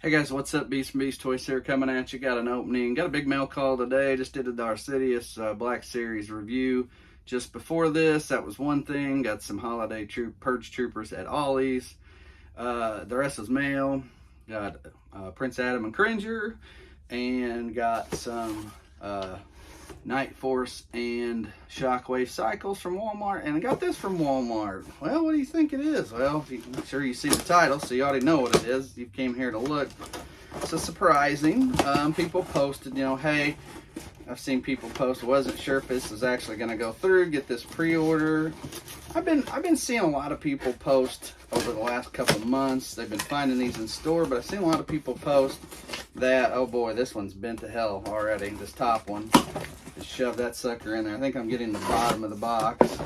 Hey guys, what's up? Beast and Beast Toys here coming at you. Got an opening, got a big mail call today. Just did a Darcidius Black Series review. Just before this, that was one thing. Got some holiday Purge Troopers at Ollie's. The rest was mail. Got Prince Adam and Cringer, and got some Night Force and Shockwave Cycles from Walmart, and I got this from Walmart. Well, what do you think it is? Well, I'm sure you see the title, so you already know what it is. You came here to look. So surprising. People posted, hey, I've seen people post. Wasn't sure if this is actually going to go through. Get this pre-order. I've been seeing a lot of people post over the last couple of months. They've been finding these in store, but I've seen a lot of people post that, oh boy, this one's bent to hell already. This top one. Just shove that sucker in there. I think I'm getting the bottom of the box.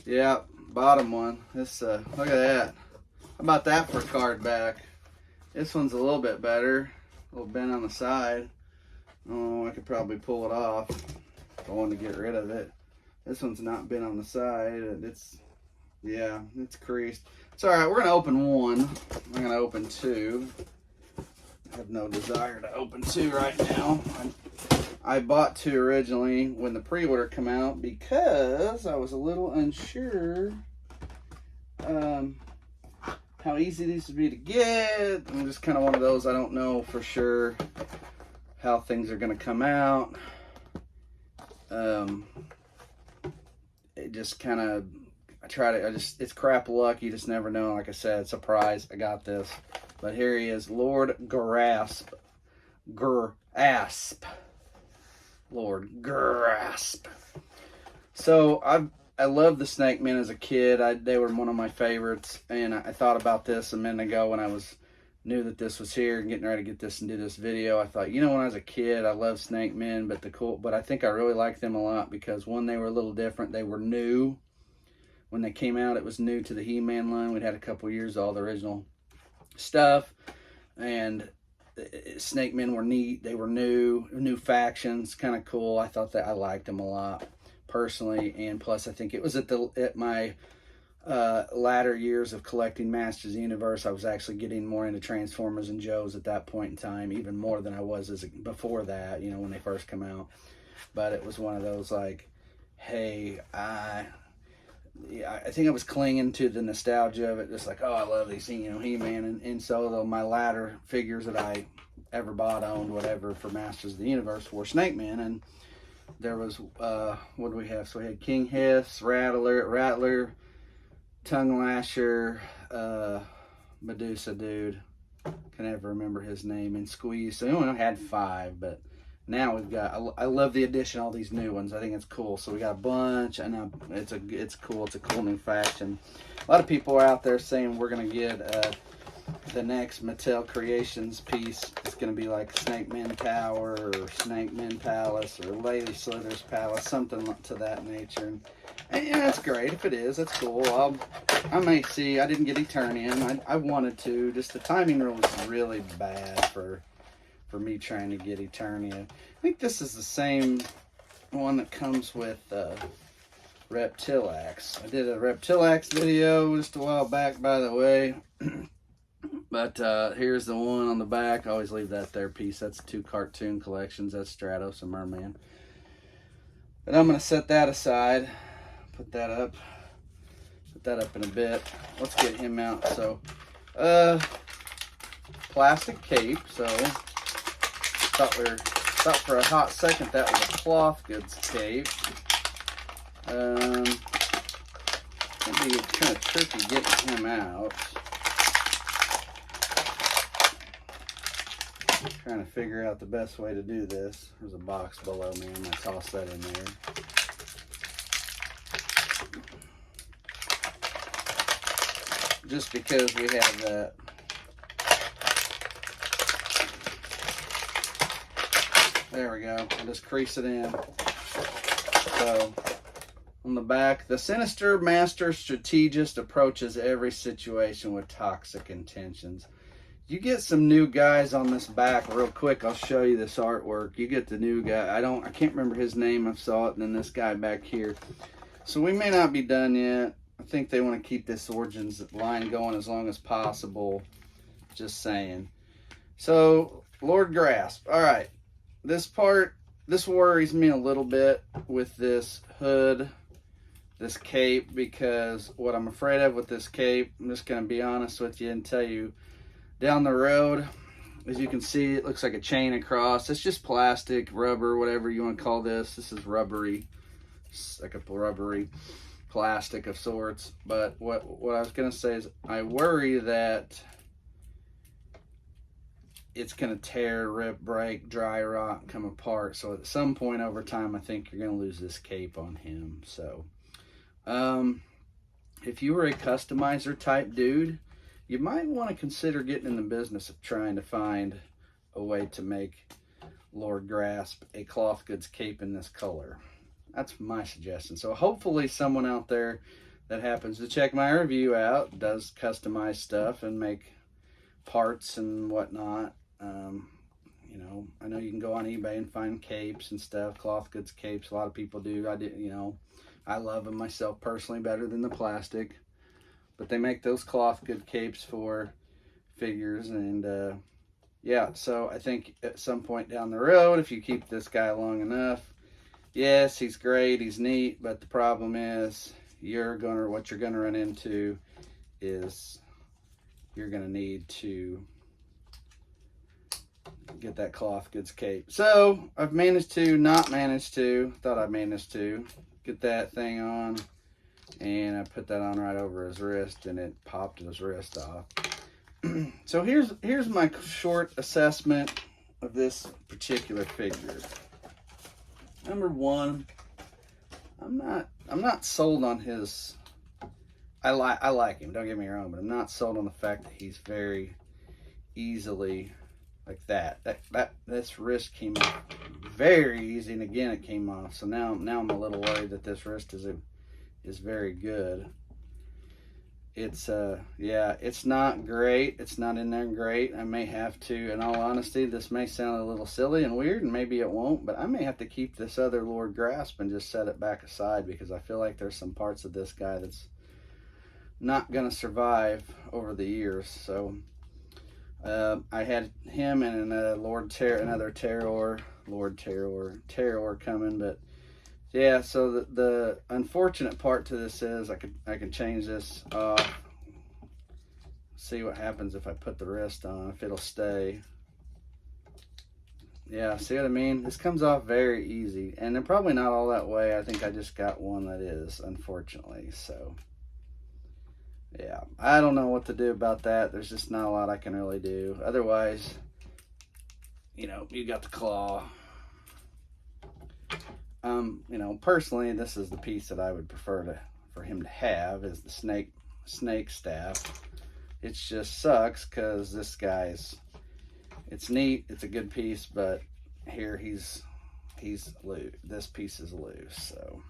Yeah, bottom one. This look at that. How about that for a card back? This one's a little bit better. A little bent on the side. Oh, I could probably pull it off if I wanted to get rid of it. This one's not bent on the side. It's creased. It's all right. We're gonna open one. I'm gonna open two. I have no desire to open two right now. I bought two originally when the pre-order came out because I was a little unsure how easy these would be to get. I'm just kind of one of those, I don't know for sure how things are going to come out. It just kind of, it's crap luck. You just never know. Like I said, surprise, I got this. But here he is, Lord Grasp. Lord Grasp. So I loved the Snake Men as a kid. They were one of my favorites, and I thought about this a minute ago when I knew that this was here and getting ready to get this and do this video. I thought, when I was a kid, I loved Snake Men, but I think I really liked them a lot because one, they were a little different. They were new. When they came out, it was new to the He-Man line. We'd had a couple years of all the original stuff, and Snake Men were neat. They were new factions, kind of cool. I thought that I liked them a lot personally, and plus I think it was at my latter years of collecting Masters of the Universe. I was actually getting more into Transformers and Joes at that point in time, even more than I was before that, when they first come out. But it was one of those like, hey, I think I was clinging to the nostalgia of it, just like, oh, I love these, He-Man, and so my latter figures that I ever bought, owned, whatever, for Masters of the Universe were Snake Men, and there was, what do we have? So we had King Hiss, Rattler, Tongue Lasher, Medusa dude, can never remember his name, and Squeeze. So we only had 5, but now we've got, I love the addition, all these new ones. I think it's cool. So we got a bunch, and it's cool. It's a cool new faction. A lot of people are out there saying we're going to get the next Mattel Creations piece. It's going to be like Snake Men Tower or Snake Men Palace or Lady Slither's Palace, something to that nature. And yeah, that's great. If it is, that's cool. I may see. I didn't get Eternium. I wanted to. Just the timing was really bad for me trying to get Eternia. I think this is the same one that comes with Reptilax. I did a Reptilax video just a while back, by the way. But here's the one on the back. I always leave that there piece. That's 2 cartoon collections. That's Stratos and Merman. But I'm going to set that aside. Put that up in a bit. Let's get him out. So, plastic cape. So, thought for a hot second that was a cloth goods cape. It'd be kind of tricky getting him out. Trying to figure out the best way to do this. There's a box below me. I'm going to toss that in there. Just because we have that. There we go. I'll just crease it in. So, on the back, the sinister master strategist approaches every situation with toxic intentions. You get some new guys on this back real quick. I'll show you this artwork. You get the new guy. I can't remember his name. I saw it. And then this guy back here. So we may not be done yet. I think they want to keep this Origins line going as long as possible. Just saying. So, Lord Grasp. All right. This worries me a little bit with this hood, this cape, because what I'm afraid of with this cape, I'm just going to be honest with you and tell you, down the road, as you can see, it looks like a chain across. It's just plastic, rubber, whatever you want to call this. This is rubbery. It's like a rubbery plastic of sorts. But what I was going to say is I worry that it's going to tear, rip, break, dry rot, come apart. So at some point over time, I think you're going to lose this cape on him. So if you were a customizer type dude, you might want to consider getting in the business of trying to find a way to make Lord Grasp a cloth goods cape in this color. That's my suggestion. So hopefully someone out there that happens to check my review out does customize stuff and make parts and whatnot. You know, I know you can go on eBay and find capes and stuff, cloth goods capes. A lot of people do. I did, you know, I love them myself personally better than the plastic. But they make those cloth good capes for figures, and yeah, so I think at some point down the road, if you keep this guy long enough, yes, he's great, he's neat, but the problem is what you're gonna run into is you're gonna need to get that cloth goods cape. So I've thought I managed to get that thing on. And I put that on right over his wrist, and it popped his wrist off. So here's my short assessment of this particular figure. Number one, I'm not sold on his. I like him. Don't get me wrong, but I'm not sold on the fact that he's very easily like that. This wrist came off very easy, and again it came off. So now I'm a little worried that this wrist is very good. It's yeah, it's not great. It's not in there great. I may have to, in all honesty, this may sound a little silly and weird, and maybe it won't, but I may have to keep this other Lord Grasp and just set it back aside, because I feel like there's some parts of this guy that's not gonna survive over the years. So I had him and another Terror coming, but yeah, so the unfortunate part to this is I can change this off. See what happens if I put the wrist on, if it'll stay. Yeah, see what I mean? This comes off very easy, and they're probably not all that way. I think I just got one that is, unfortunately. So yeah, I don't know what to do about that. There's just not a lot I can really do. Otherwise, you know, you got the claw. You know, personally, this is the piece that I would prefer for him to have, is the snake staff. It just sucks because this guy's, it's neat, it's a good piece, but here he's loose. This piece is loose. So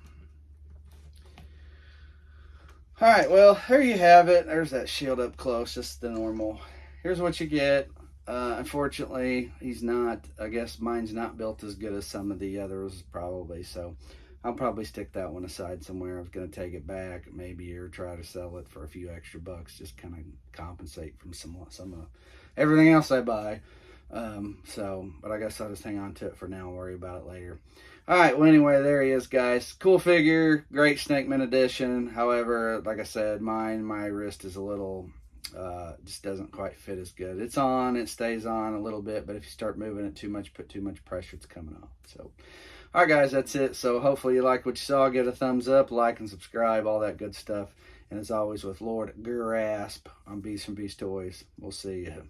all right, well, there you have it. There's that shield up close, just the normal. Here's what you get. Unfortunately, he's not, I guess mine's not built as good as some of the others probably, so I'll probably stick that one aside somewhere. I was going to take it back maybe, or try to sell it for a few extra bucks, just kind of compensate from some of everything else I buy. But I guess I'll just hang on to it for now and worry about it later. All right, well, anyway, there he is, guys. Cool figure, great Snakeman edition. However, like I said, my wrist is a little, just doesn't quite fit as good. It's on, it stays on a little bit, but if you start moving it too much, put too much pressure, it's coming off. So, all right, guys, that's it. So hopefully you like what you saw. Give it a thumbs up, like and subscribe, all that good stuff. And as always, with Lord Grasp on Beast from Beast Toys, we'll see you.